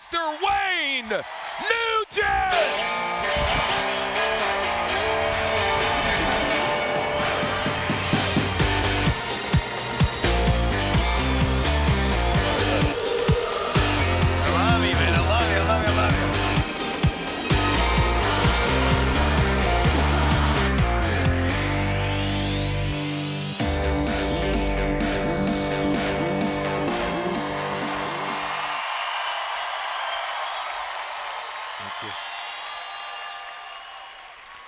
Mr. Wayne Nugent!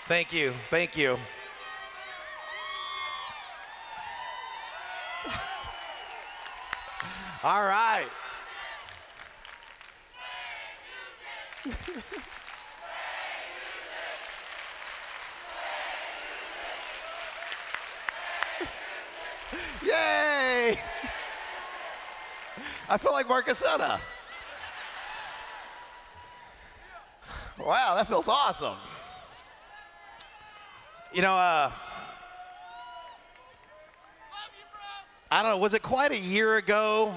Thank you. Thank you. All right. Yay! I feel like Marcusetta. Wow, that feels awesome. You know, I don't know, was it quite a year ago?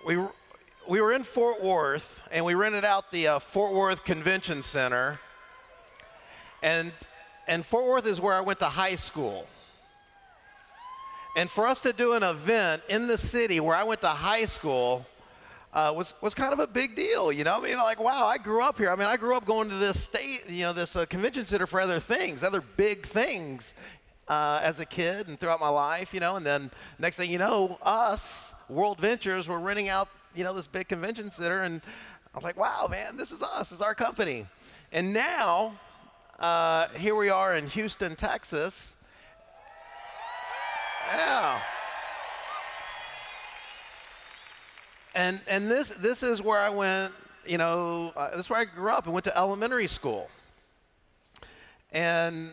We were in Fort Worth, and we rented out the Fort Worth Convention Center. And Fort Worth is where I went to high school. And for us to do an event in the city where I went to high school was kind of a big deal, you know? I mean, like, wow, I grew up here. I mean, I grew up going to this state, you know, this convention center for other things, other big things as a kid and throughout my life, you know? And then next thing you know, us, WorldVentures, were renting out, you know, this big convention center. And I was like, wow, man, this is us. This is our company. And now, here we are in Houston, Texas. Yeah. And this is where I went, you know, this is where I grew up and went to elementary school. And,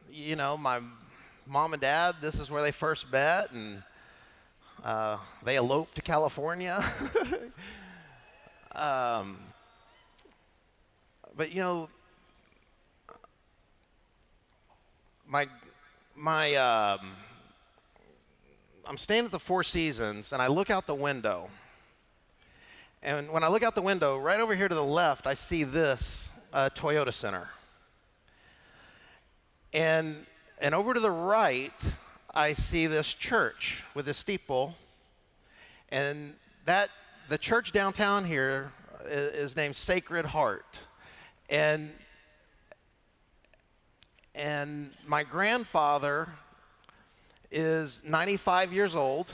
you know, my mom and dad, this is where they first met, and they eloped to California. But, you know, I'm staying at the Four Seasons, and I look out the window. And when I look out the window, right over here to the left, I see this Toyota Center. And over to the right, I see this church with a steeple. And the church downtown here is named Sacred Heart. And my grandfather is 95 years old.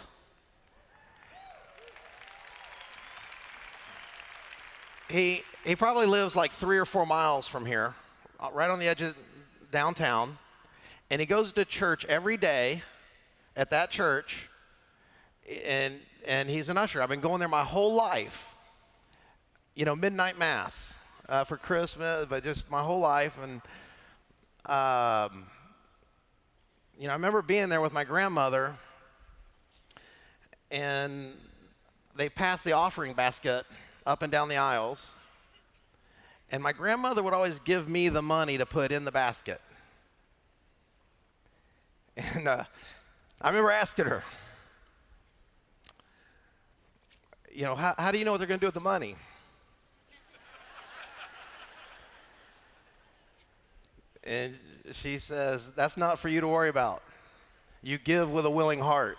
He probably lives like 3 or 4 miles from here, right on the edge of downtown. And he goes to church every day at that church, and he's an usher. I've been going there my whole life. You know, midnight mass for Christmas, but just my whole life. And you know, I remember being there with my grandmother, and they passed the offering basket up and down the aisles, and my grandmother would always give me the money to put in the basket. And I remember asking her, you know, how do you know what they're going to do with the money? And she says, that's not for you to worry about. You give with a willing heart.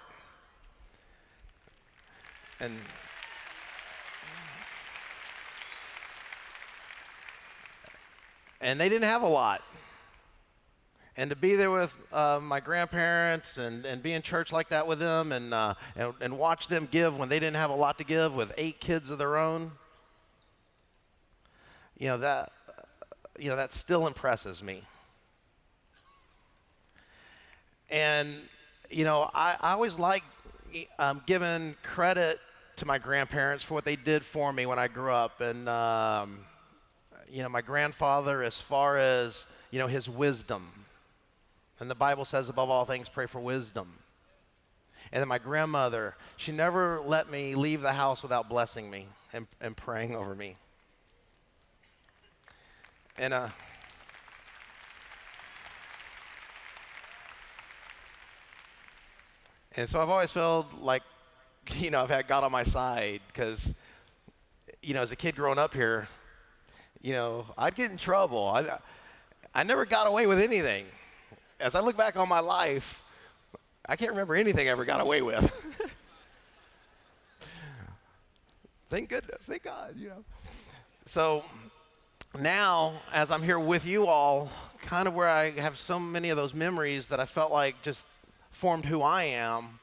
And they didn't have a lot. And to be there with my grandparents and be in church like that with them and watch them give when they didn't have a lot to give with 8 kids of their own, that still impresses me. And, I always like giving credit to my grandparents for what they did for me when I grew up. And, my grandfather, as far as, his wisdom. And the Bible says, above all things, pray for wisdom. And then my grandmother, she never let me leave the house without blessing me and praying over me. And, and so I've always felt like I've had God on my side because, as a kid growing up here, I'd get in trouble. I never got away with anything. As I look back on my life, I can't remember anything I ever got away with. Thank goodness, thank God, So now, as I'm here with you all, kind of where I have so many of those memories that I felt like just formed who I am,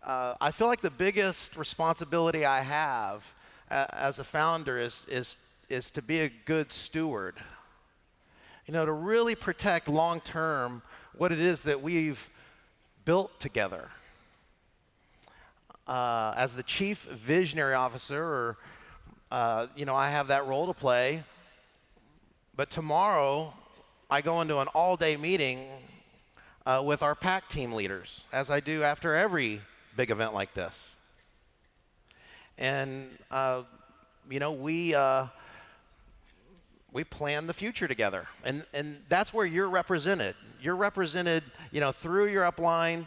I feel like the biggest responsibility I have as a founder is to be a good steward. To really protect long-term what it is that we've built together. As the chief visionary officer, I have that role to play. But tomorrow, I go into an all-day meeting with our PAC team leaders, as I do after every big event like this. And, we plan the future together. And that's where you're represented. You're represented, through your upline,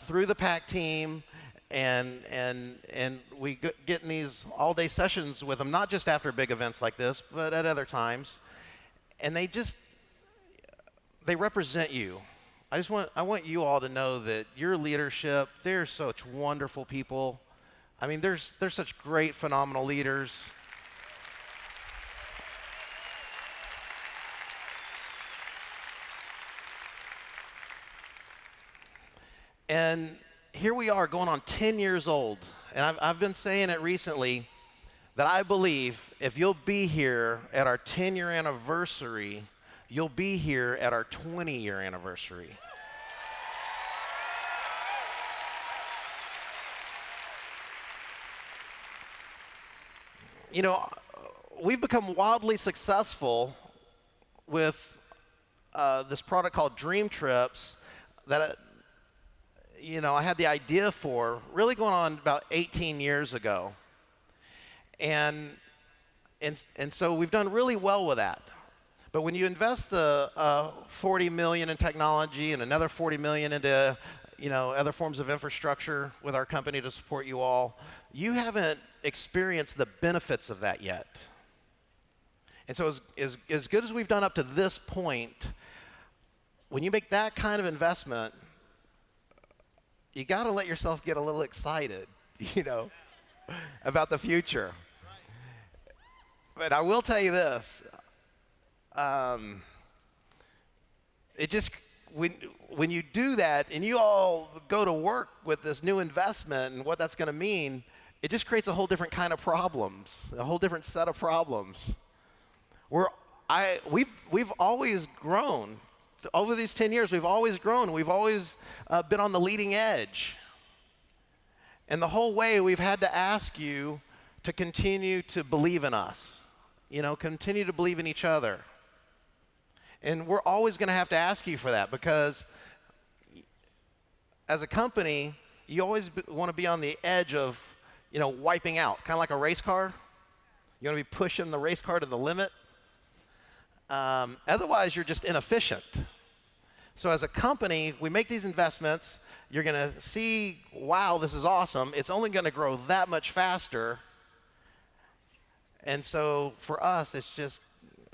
through the PAC team, and we get in these all-day sessions with them, not just after big events like this, but at other times. And they represent you. I want you all to know that your leadership, they're such wonderful people. I mean, they're such great, phenomenal leaders. And here we are going on 10 years old. And I've been saying it recently that I believe if you'll be here at our 10-year anniversary, you'll be here at our 20-year anniversary. We've become wildly successful with this product called Dream Trips that I had the idea for really going on about 18 years ago. And so we've done really well with that. But when you invest the $40 million in technology and another $40 million into other forms of infrastructure with our company to support you all, you haven't experienced the benefits of that yet. And so as good as we've done up to this point, when you make that kind of investment, you got to let yourself get a little excited, about the future. But I will tell you this, when you do that and you all go to work with this new investment and what that's going to mean, it just creates a whole different kind of problems, a whole different set of problems. We've always grown. Over these 10 years, we've always grown. We've always been on the leading edge. And the whole way, we've had to ask you to continue to believe in us, continue to believe in each other. And we're always going to have to ask you for that because as a company, you always want to be on the edge of, wiping out, kind of like a race car. You want to be pushing the race car to the limit. Otherwise, you're just inefficient. So as a company, we make these investments. You're going to see, wow, this is awesome. It's only going to grow that much faster. And so for us, it's just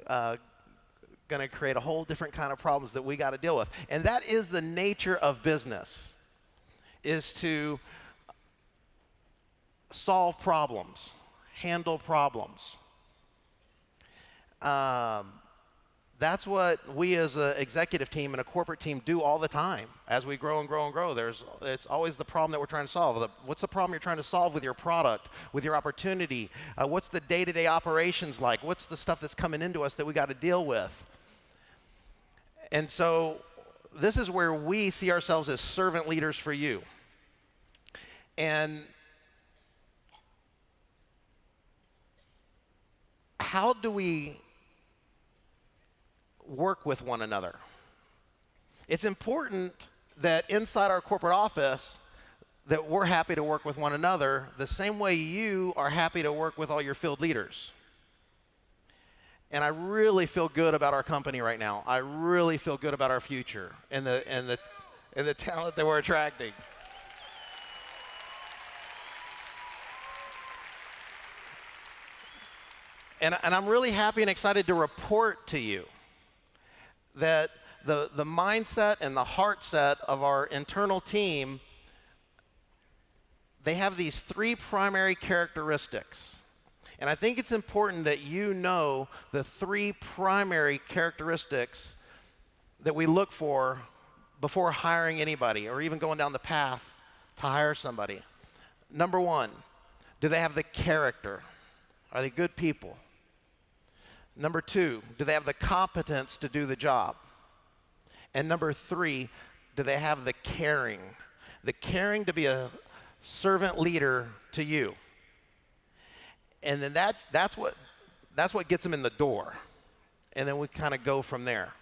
going to create a whole different kind of problems that we got to deal with. And that is the nature of business, is to solve problems, handle problems. That's what we as an executive team and a corporate team do all the time as we grow and grow and grow. It's always the problem that we're trying to solve. What's the problem you're trying to solve with your product, with your opportunity? What's the day-to-day operations like? What's the stuff that's coming into us that we got to deal with? And so this is where we see ourselves as servant leaders for you. And how do we work with one another? It's important that inside our corporate office that we're happy to work with one another the same way you are happy to work with all your field leaders. And I really feel good about our company right now. I really feel good about our future and the talent that we're attracting. And I'm really happy and excited to report to you that the mindset and the heart set of our internal team, they have these 3 primary characteristics. And I think it's important that you know the 3 primary characteristics that we look for before hiring anybody or even going down the path to hire somebody. Number 1, do they have the character? Are they good people? Number 2, do they have the competence to do the job? And number 3, do they have the caring? The caring to be a servant leader to you. And then that's what gets them in the door. And then we kind of go from there.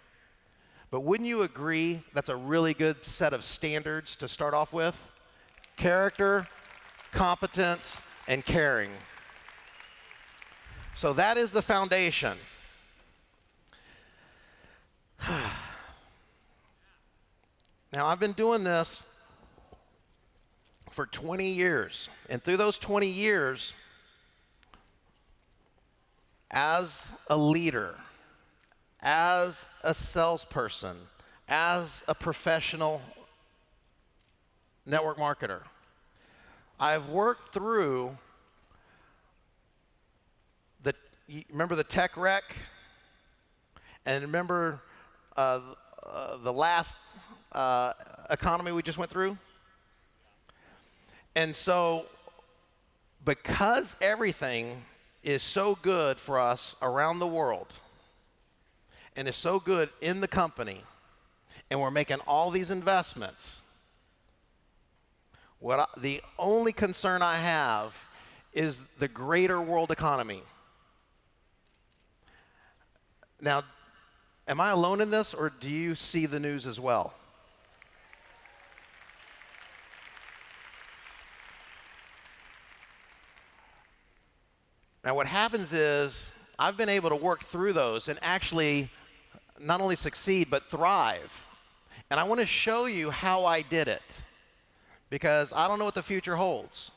But wouldn't you agree that's a really good set of standards to start off with? Character, competence, and caring. So that is the foundation. Now, I've been doing this for 20 years. And through those 20 years, as a leader, as a salesperson, as a professional network marketer, I've worked through remember the tech wreck? And remember the last economy we just went through? And so, because everything is so good for us around the world, and is so good in the company, and we're making all these investments, the only concern I have is the greater world economy. Now, am I alone in this, or do you see the news as well? Now, what happens is I've been able to work through those and actually not only succeed, but thrive. And I want to show you how I did it, because I don't know what the future holds.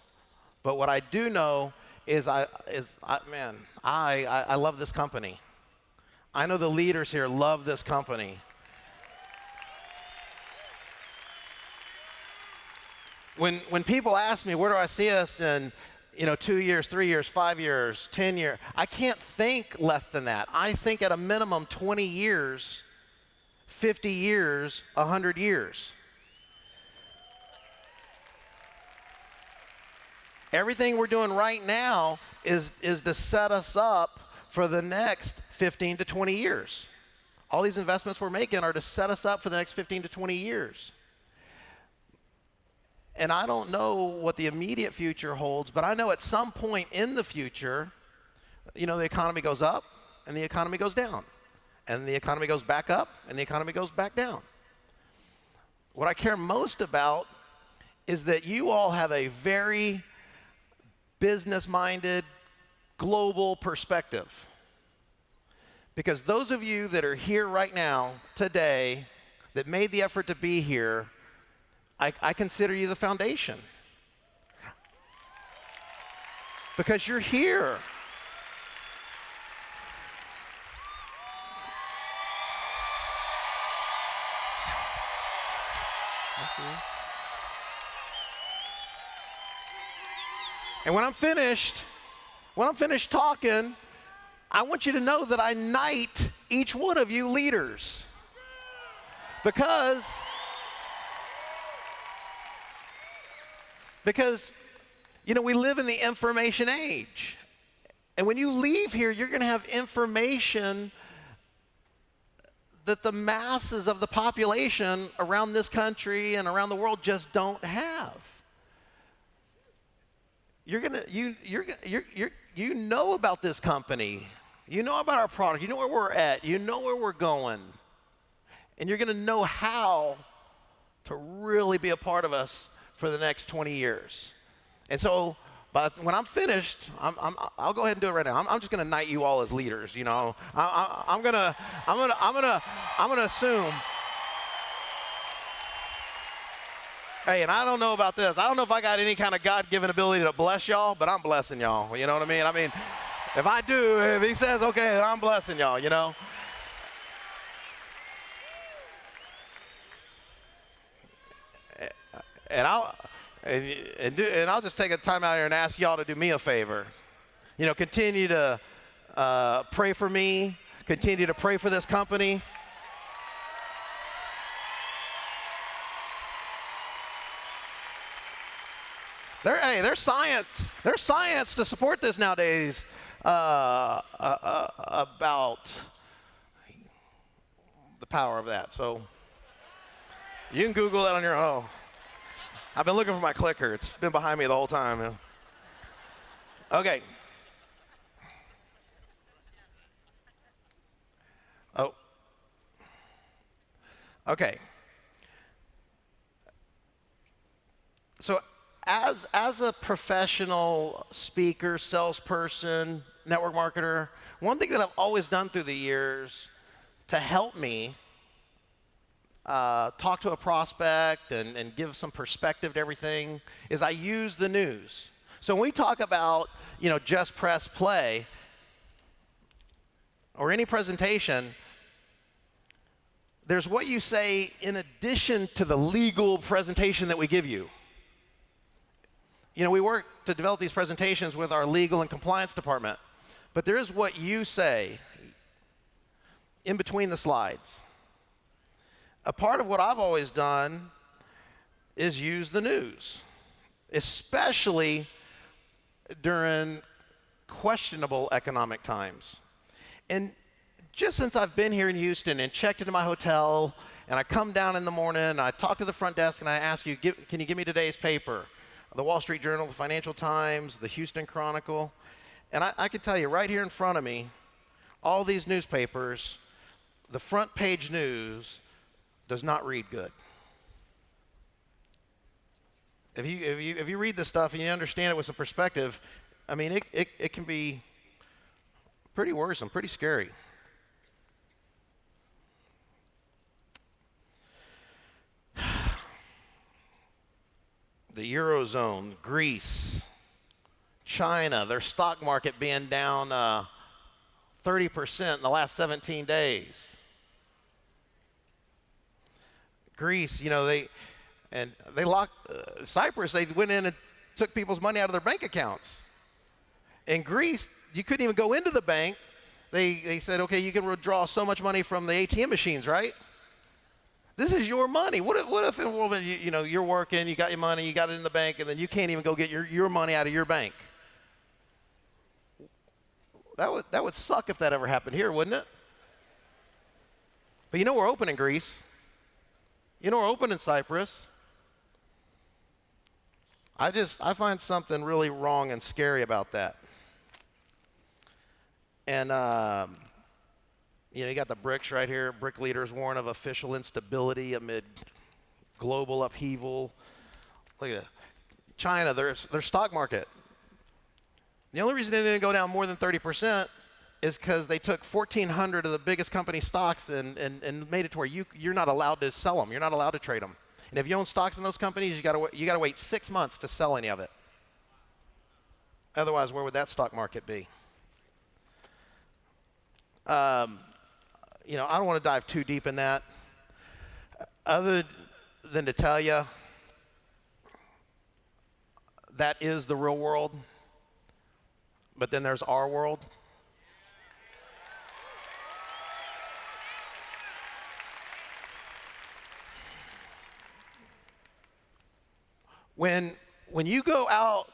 But what I do know is I love this company. I know the leaders here love this company. When people ask me, where do I see us in 2 years, 3 years, 5 years, 10 years, I can't think less than that. I think at a minimum 20 years, 50 years, 100 years. Everything we're doing right now is to set us up for the next 15 to 20 years. All these investments we're making are to set us up for the next 15 to 20 years. And I don't know what the immediate future holds, but I know at some point in the future, the economy goes up and the economy goes down. And the economy goes back up and the economy goes back down. What I care most about is that you all have a very business-minded, global perspective. Because those of you that are here right now, today, that made the effort to be here, I consider you the foundation. Because you're here. And when I'm finished talking, I want you to know that I knight each one of you leaders. Because we live in the information age. And when you leave here, you're going to have information that the masses of the population around this country and around the world just don't have. You know about this company. You know about our product. You know where we're at. You know where we're going. And you're going to know how to really be a part of us for the next 20 years. And so, but when I'm finished, I'll go ahead and do it right now. I'm just going to knight you all as leaders. I'm gonna assume. Hey, and I don't know about this. I don't know if I got any kind of God-given ability to bless y'all, but I'm blessing y'all. You know what I mean? If I do, if he says, okay, I'm blessing y'all, you know. And I'll just take a time out here and ask y'all to do me a favor. You know, continue to pray for me. Continue to pray for this company. There's science. There's science to support this nowadays about the power of that. So you can Google that on your own. I've been looking for my clicker. It's been behind me the whole time. Okay. Oh. Okay. So as a professional speaker, salesperson, network marketer, one thing that I've always done through the years to help me talk to a prospect and give some perspective to everything is I use the news. So when we talk about, you know, just press play or any presentation, there's what you say in addition to the legal presentation that we give you. You know, we work to develop these presentations with our legal and compliance department, but there is what you say in between the slides. A part of what I've always done is use the news, especially during questionable economic times. And just since I've been here in Houston and checked into my hotel, and I come down in the morning, and I talk to the front desk, and I ask you, can you give me today's paper? The Wall Street Journal, the Financial Times, the Houston Chronicle. And I can tell you right here in front of me, all these newspapers, the front page news does not read good. If you read this stuff and you understand it with some perspective, I mean, it can be pretty worrisome, pretty scary. The Eurozone, Greece, China, their stock market being down 30% in the last 17 days. Greece, you know, they locked Cyprus. They went in and took people's money out of their bank accounts. In Greece, you couldn't even go into the bank. They said, okay, you can withdraw so much money from the ATM machines, right? This is your money. What if in WorldVentures, you know, you're working, you got your money, you got it in the bank, and then you can't even go get your money out of your bank? That would suck if that ever happened here, wouldn't it? But you know we're open in Greece. You know we're open in Cyprus. I find something really wrong and scary about that. And you know, you got the BRICS right here. BRIC leaders warn of official instability amid global upheaval. Look at China, their stock market. The only reason it didn't go down more than 30% is because they took 1,400 of the biggest company stocks and made it to where you're not allowed to sell them. You're not allowed to trade them. And if you own stocks in those companies, you got to wait 6 months to sell any of it. Otherwise, where would that stock market be? You know, I don't want to dive too deep in that, other than to tell you that is the real world, but then there's our world. When you go out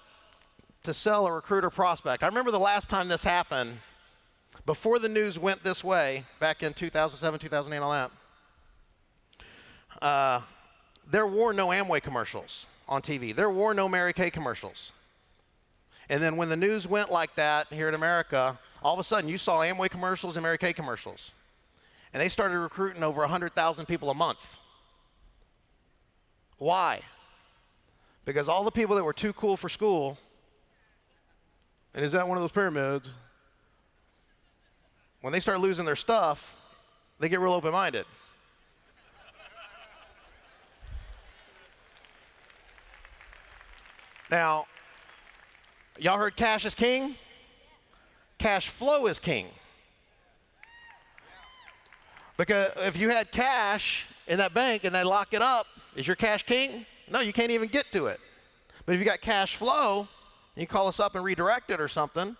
to sell a recruiter prospect, I remember the last time this happened, before the news went this way, back in 2007, 2008, all that, there were no Amway commercials on TV. There were no Mary Kay commercials. And then when the news went like that here in America, all of a sudden you saw Amway commercials and Mary Kay commercials. And they started recruiting over 100,000 people a month. Why? Because all the people that were too cool for school, and is that one of those pyramids? When they start losing their stuff, they get real open-minded. Now, y'all heard cash is king? cash flow is king. Because if you had cash in that bank and they lock it up, is your cash king? No, you can't even get to it. But if you got cash flow, you call us up and redirect it or something.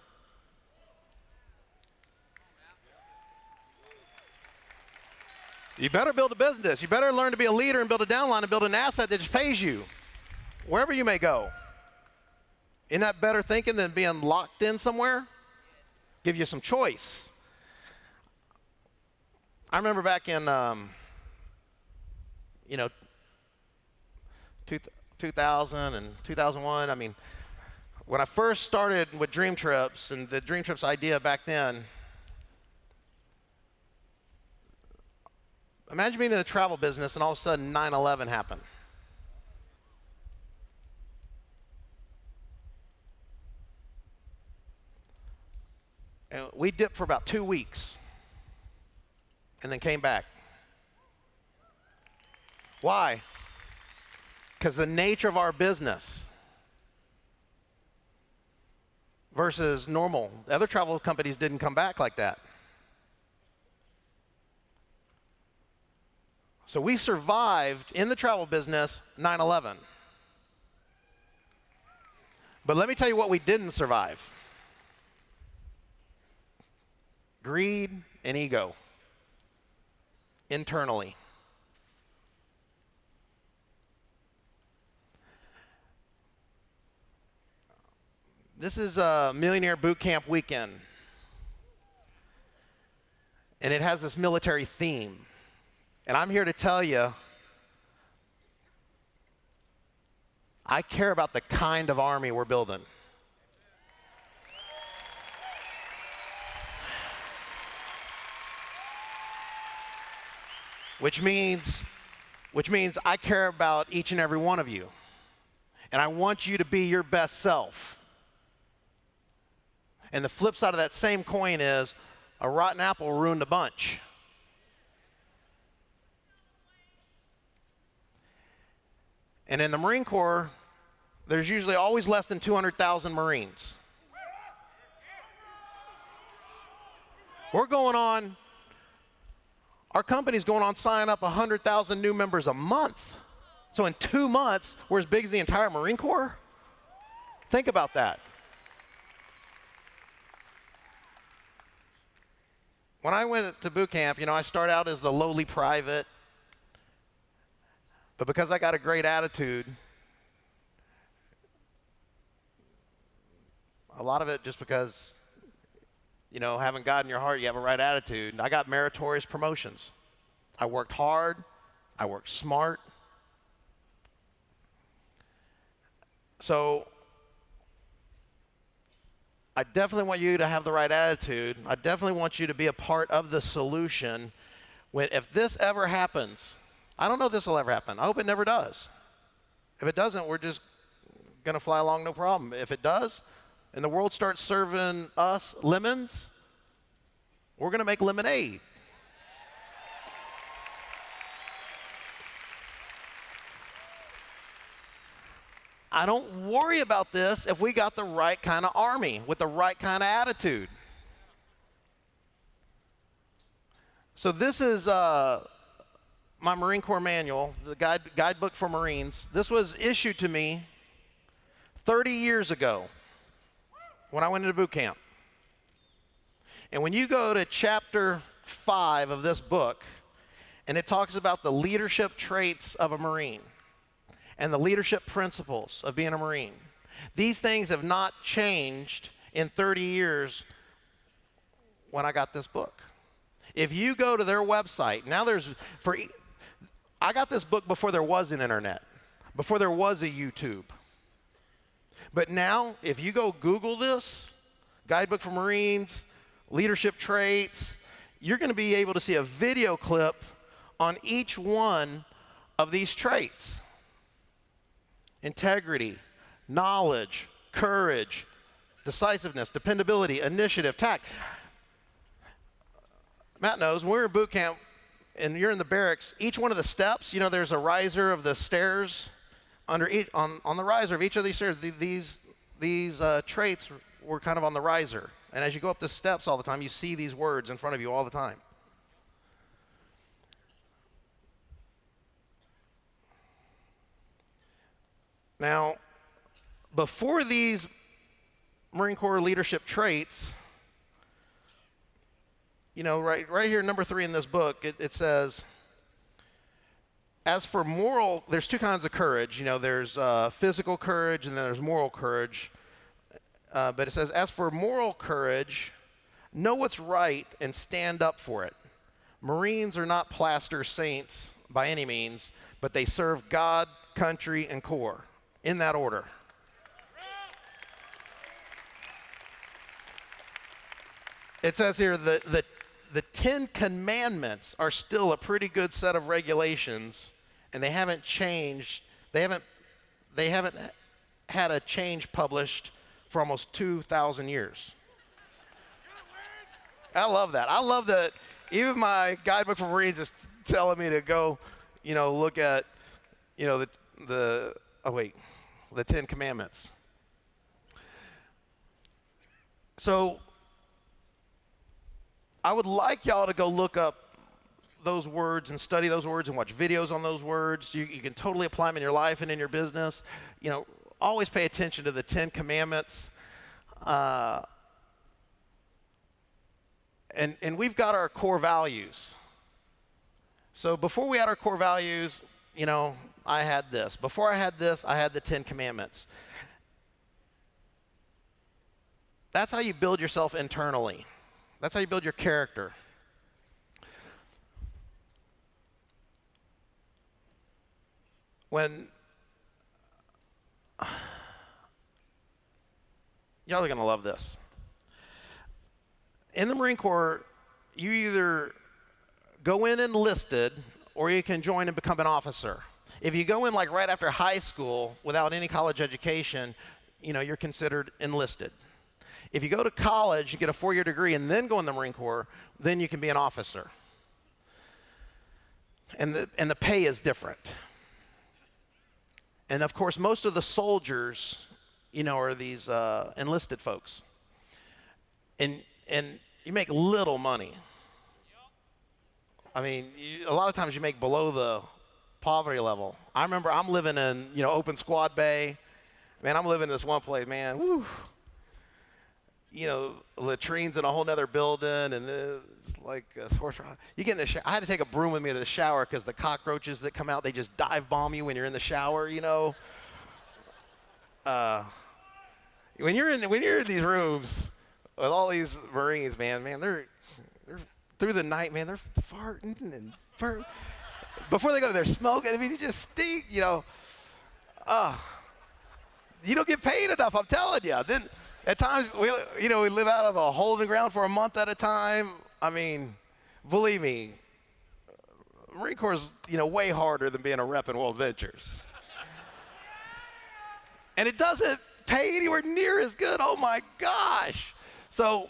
You better build a business. You better learn to be a leader and build a downline and build an asset that just pays you wherever you may go. Isn't that better thinking than being locked in somewhere? Give you some choice. I remember back in, 2000 and 2001, I mean, when I first started with Dream Trips and the Dream Trips idea back then, imagine being in the travel business and all of a sudden 9/11 happened. And we dipped for about 2 weeks and then came back. Why? Because the nature of our business versus normal. The other travel companies didn't come back like that. So we survived in the travel business 9/11. But let me tell you what we didn't survive. Greed and ego. Internally. This is a Millionaire BootCamp weekend. And it has this military theme. And I'm here to tell you, I care about the kind of army we're building. Which means I care about each and every one of you. And I want you to be your best self. And the flip side of that same coin is a rotten apple ruined a bunch. And in the Marine Corps, there's usually always less than 200,000 Marines. Our company's going on signing up 100,000 new members a month. So in 2 months, we're as big as the entire Marine Corps? Think about that. When I went to boot camp, I started out as the lowly private. But because I got a great attitude, a lot of it just because, having God in your heart, you have a right attitude. And I got meritorious promotions. I worked hard. I worked smart. So I definitely want you to have the right attitude. I definitely want you to be a part of the solution. If this ever happens, I don't know if this will ever happen. I hope it never does. If it doesn't, we're just going to fly along no problem. If it does, and the world starts serving us lemons, we're going to make lemonade. I don't worry about this if we got the right kind of army with the right kind of attitude. So this is my Marine Corps manual, the guidebook for Marines. This was issued to me 30 years ago when I went into boot camp. And when you go to chapter 5 of this book, and it talks about the leadership traits of a Marine and the leadership principles of being a Marine, these things have not changed in 30 years when I got this book. If you go to their website, I got this book before there was an internet, before there was a YouTube. But now, if you go Google this, Guidebook for Marines, leadership traits, you're going to be able to see a video clip on each one of these traits. Integrity, knowledge, courage, decisiveness, dependability, initiative, tact. Matt knows, when we were in boot camp and you're in the barracks, each one of the steps, there's a riser of the stairs. On the riser of each of these stairs, these traits we're kind of on the riser. And as you go up the steps all the time, you see these words in front of you all the time. Now, before these Marine Corps leadership traits, right here, number 3 in this book, it says, as for moral, there's 2 kinds of courage. There's physical courage and then there's moral courage. But it says, as for moral courage, know what's right and stand up for it. Marines are not plaster saints by any means, but they serve God, country, and Corps. In that order. It says here that the 10 Commandments are still a pretty good set of regulations, and they haven't changed. They haven't had a change published for almost 2,000 years. I love that. I love that. Even my guidebook for Marines is telling me to go, look at, the 10 Commandments. So I would like y'all to go look up those words and study those words and watch videos on those words. You can totally apply them in your life and in your business. Always pay attention to the 10 Commandments. And we've got our core values. So before we had our core values, I had this. Before I had this, I had the 10 Commandments. That's how you build yourself internally. That's how you build your character. When y'all are going to love this. In the Marine Corps, you either go in enlisted or you can join and become an officer. If you go in like right after high school without any college education, you're considered enlisted. If you go to college, you get a 4-year degree and then go in the Marine Corps, then you can be an officer. And the pay is different. And of course, most of the soldiers, are these enlisted folks. And you make little money. I mean, a lot of times you make below the poverty level. I remember I'm living in, open squad bay. Man, I'm living in this one place, man. Woo. Latrines in a whole nother building, and it's like a horse ride. You get in the shower. I had to take a broom with me to the shower because the cockroaches that come out, they just dive bomb you when you're in the shower. When you're in these rooms with all these Marines, man, they're through the night, man, they're farting and before they go, they're smoking. I mean, you just stink, You don't get paid enough, I'm telling you. Then at times, we live out of a holding ground for a month at a time. I mean, believe me, Marine Corps is, way harder than being a rep in WorldVentures. And it doesn't pay anywhere near as good. Oh my gosh. So,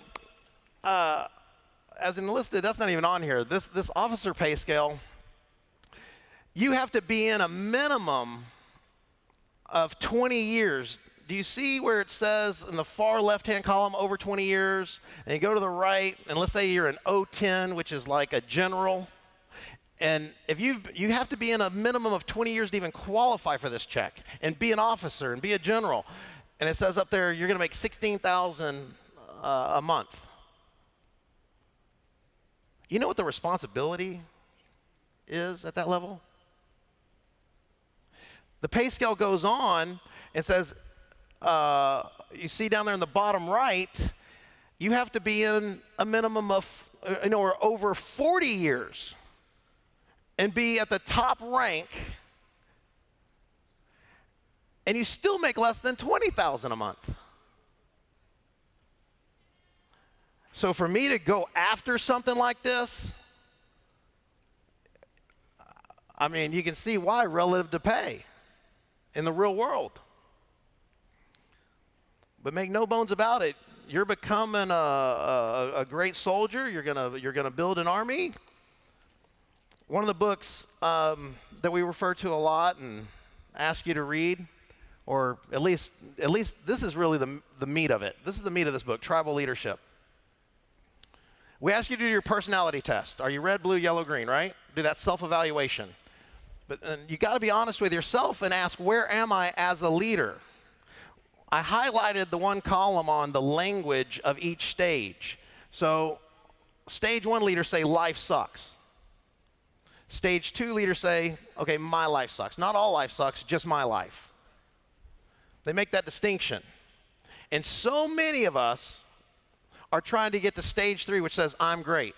as enlisted, that's not even on here. This officer pay scale, you have to be in a minimum of 20 years. Do you see where it says in the far left-hand column, over 20 years? And you go to the right, and let's say you're an O10, which is like a general. And if you have to be in a minimum of 20 years to even qualify for this check and be an officer and be a general. And it says up there, you're going to make $16,000 a month. You know what the responsibility is at that level? The pay scale goes on and says, you see down there in the bottom right, you have to be in a minimum of, or over 40 years and be at the top rank, and you still make less than $20,000 a month. So for me to go after something like this, I mean, you can see why relative to pay in the real world. But make no bones about it, you're becoming a great soldier. You're gonna build an army. One of the books that we refer to a lot and ask you to read, or at least this is really the meat of it. This is the meat of this book, Tribal Leadership. We ask you to do your personality test. Are you red, blue, yellow, green, right? Do that self-evaluation. But you got to be honest with yourself and ask, where am I as a leader? I highlighted the one column on the language of each stage. So stage 1 leaders say, life sucks. Stage 2 leaders say, okay, my life sucks. Not all life sucks, just my life. They make that distinction. And so many of us are trying to get to stage 3, which says, I'm great.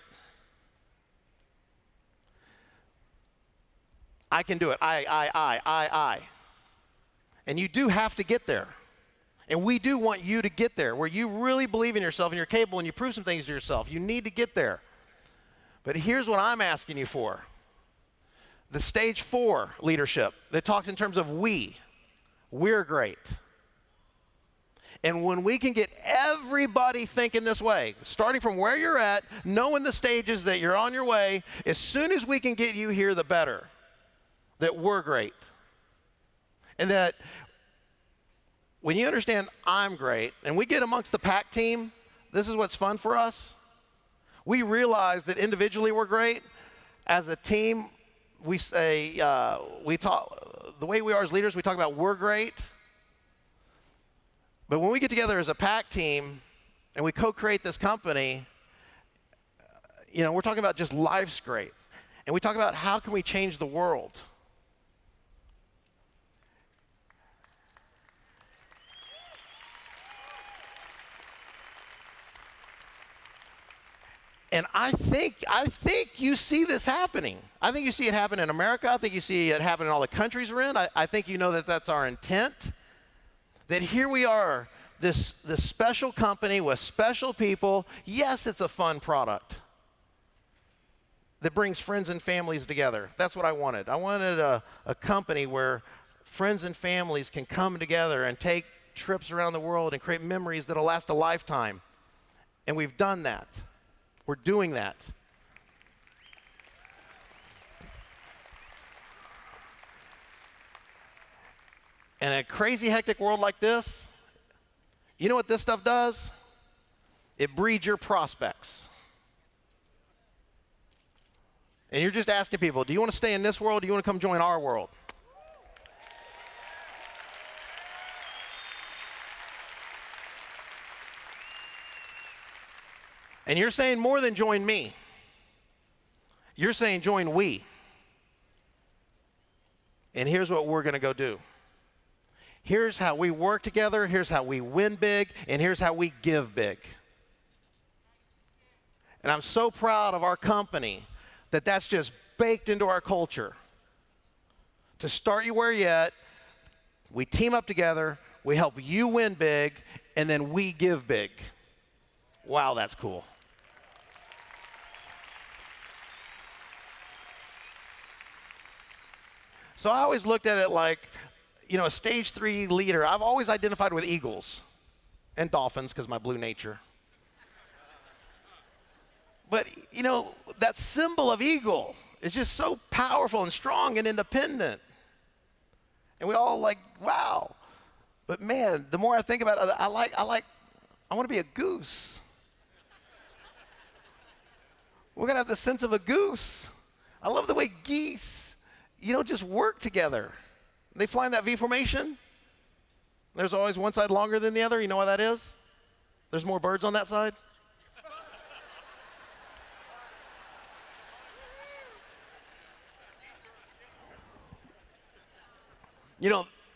I can do it. I. And you do have to get there. And we do want you to get there, where you really believe in yourself and you're capable and you prove some things to yourself. You need to get there. But here's what I'm asking you for. The stage 4 leadership that talks in terms of we. We're great. And when we can get everybody thinking this way, starting from where you're at, knowing the stages that you're on your way, as soon as we can get you here, the better. That we're great. And that when you understand I'm great, and we get amongst the pack team, this is what's fun for us. We realize that individually we're great. As a team, we say, the way we are as leaders, we talk about we're great. But when we get together as a pack team and we co-create this company, we're talking about just life's great. And we talk about how can we change the world. And I think you see this happening. I think you see it happen in America. I think you see it happen in all the countries we're in. I think you know that that's our intent. That here we are, this special company with special people. Yes, it's a fun product that brings friends and families together. That's what I wanted. I wanted a company where friends and families can come together and take trips around the world and create memories that'll last a lifetime. And we've done that. We're doing that. In a crazy, hectic world like this, you know what this stuff does? It breeds your prospects. And you're just asking people, do you want to stay in this world or do you want to come join our world? And you're saying more than join me. You're saying join we. And here's what we're going to go do. Here's how we work together. Here's how we win big. And here's how we give big. And I'm so proud of our company that that's just baked into our culture. To start you where you're at, we team up together, we help you win big, and then we give big. Wow, that's cool. So I always looked at it like, a stage 3 leader. I've always identified with eagles and dolphins because my blue nature. But, that symbol of eagle is just so powerful and strong and independent. And we all wow. But man, the more I think about it, I want to be a goose. We're going to have the sense of a goose. I love the way geese, just work together. They fly in that V formation. There's always one side longer than the other. You know why that is? There's more birds on that side.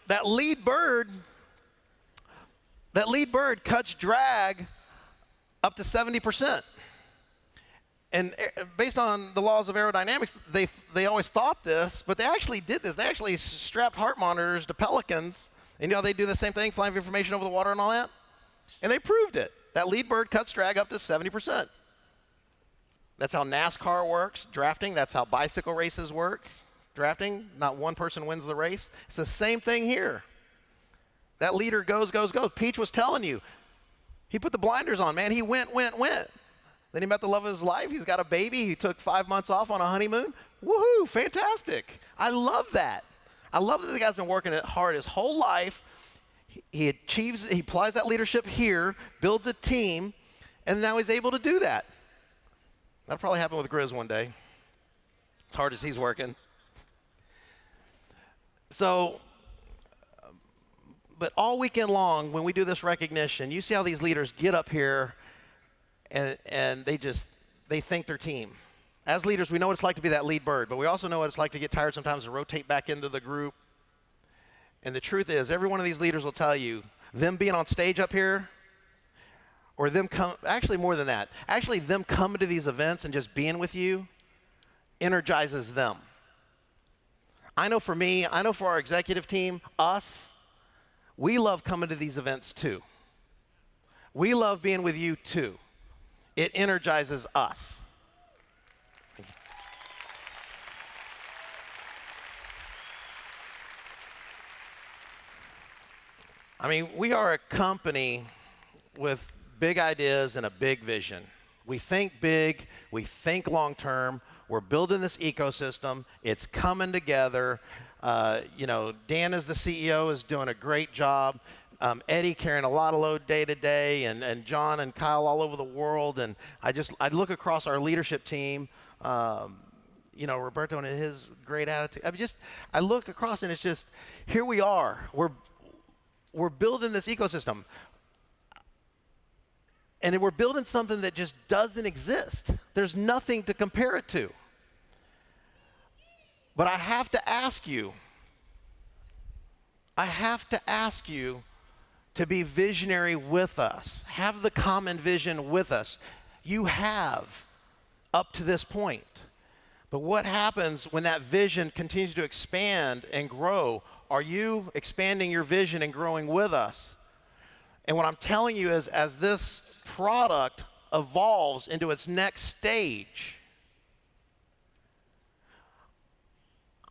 That lead bird cuts drag up to 70%. And based on the laws of aerodynamics, they always thought this, but they actually did this. They actually strapped heart monitors to pelicans. And they do the same thing, flying information over the water and all that. And they proved it. That lead bird cuts drag up to 70%. That's how NASCAR works, drafting. That's how bicycle races work, drafting. Not one person wins the race. It's the same thing here. That leader goes. Peach was telling you. He put the blinders on, man. He went. Then he met the love of his life. He's got a baby. He took 5 months off on a honeymoon. Woohoo, fantastic. I love that. I love that the guy's been working hard his whole life He applies that leadership here, builds a team, and now he's able to do that. That'll probably happen with Grizz one day, as hard as he's working. So, but all weekend long, when we do this recognition, you see how these leaders get up here and they think their team. As leaders, we know what it's like to be that lead bird, but we also know what it's like to get tired sometimes and rotate back into the group. And the truth is, every one of these leaders will tell you, them being on stage up here, or actually more than that, actually them coming to these events and just being with you energizes them. I know for me, I know for our executive team, us, we love coming to these events too. We love being with you too. It energizes us. I mean, we are a company with big ideas and a big vision. We think big, we think long term. We're building this ecosystem. It's coming together. Dan as the CEO is doing a great job. Eddie carrying a lot of load day to day, and John and Kyle all over the world. And I look across our leadership team, Roberto and his great attitude. I look across and it's just, here we are. We're building this ecosystem. And we're building something that just doesn't exist. There's nothing to compare it to. But I have to ask you to be visionary with us. Have the common vision with us. You have up to this point. But what happens when that vision continues to expand and grow? Are you expanding your vision and growing with us? And what I'm telling you is, as this product evolves into its next stage,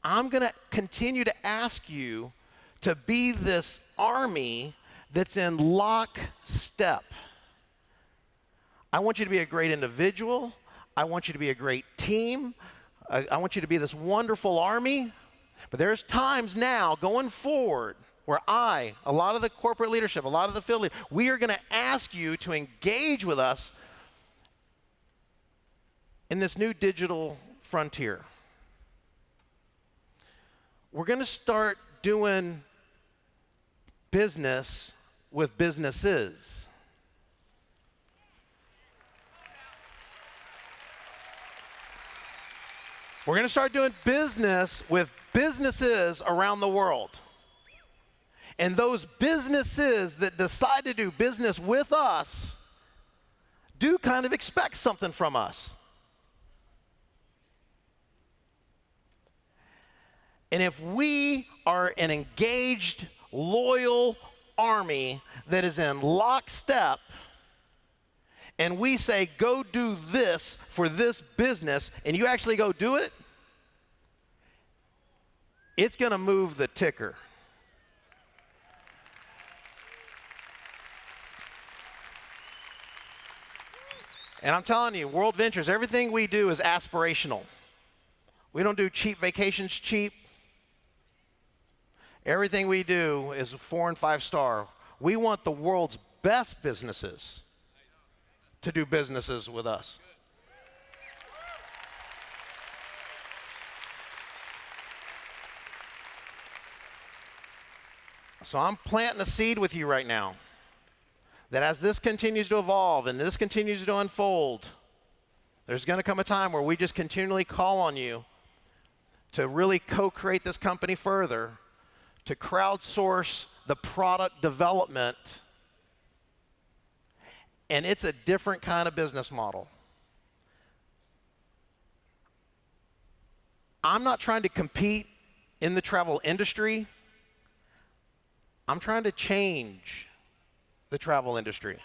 I'm going to continue to ask you to be this army that's in lockstep. I want you to be a great individual. I want you to be a great team. I want you to be this wonderful army. But there's times now going forward where a lot of the corporate leadership, a lot of the field leaders, we are going to ask you to engage with us in this new digital frontier. We're going to start doing business with businesses. We're going to start doing business with businesses around the world. And those businesses that decide to do business with us do kind of expect something from us. And if we are an engaged, loyal army that is in lockstep, and we say, go do this for this business, and you actually go do it, it's going to move the ticker. And I'm telling you, WorldVentures, everything we do is aspirational. We don't do cheap vacations cheap. Everything we do is 4 and 5 star. We want the world's best businesses to do businesses with us. So I'm planting a seed with you right now that as this continues to evolve and this continues to unfold, there's going to come a time where we just continually call on you to really co-create this company further, to crowdsource the product development. And it's a different kind of business model. I'm not trying to compete in the travel industry. I'm trying to change the travel industry.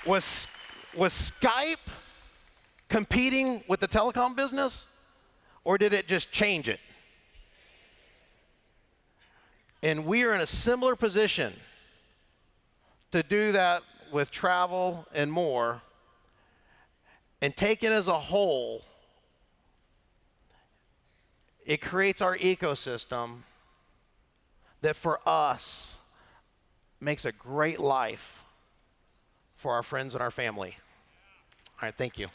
Was Skype competing with the telecom business, or did it just change it? And we are in a similar position to do that with travel and more, and taken as a whole, it creates our ecosystem that for us makes a great life for our friends and our family. All right, thank you.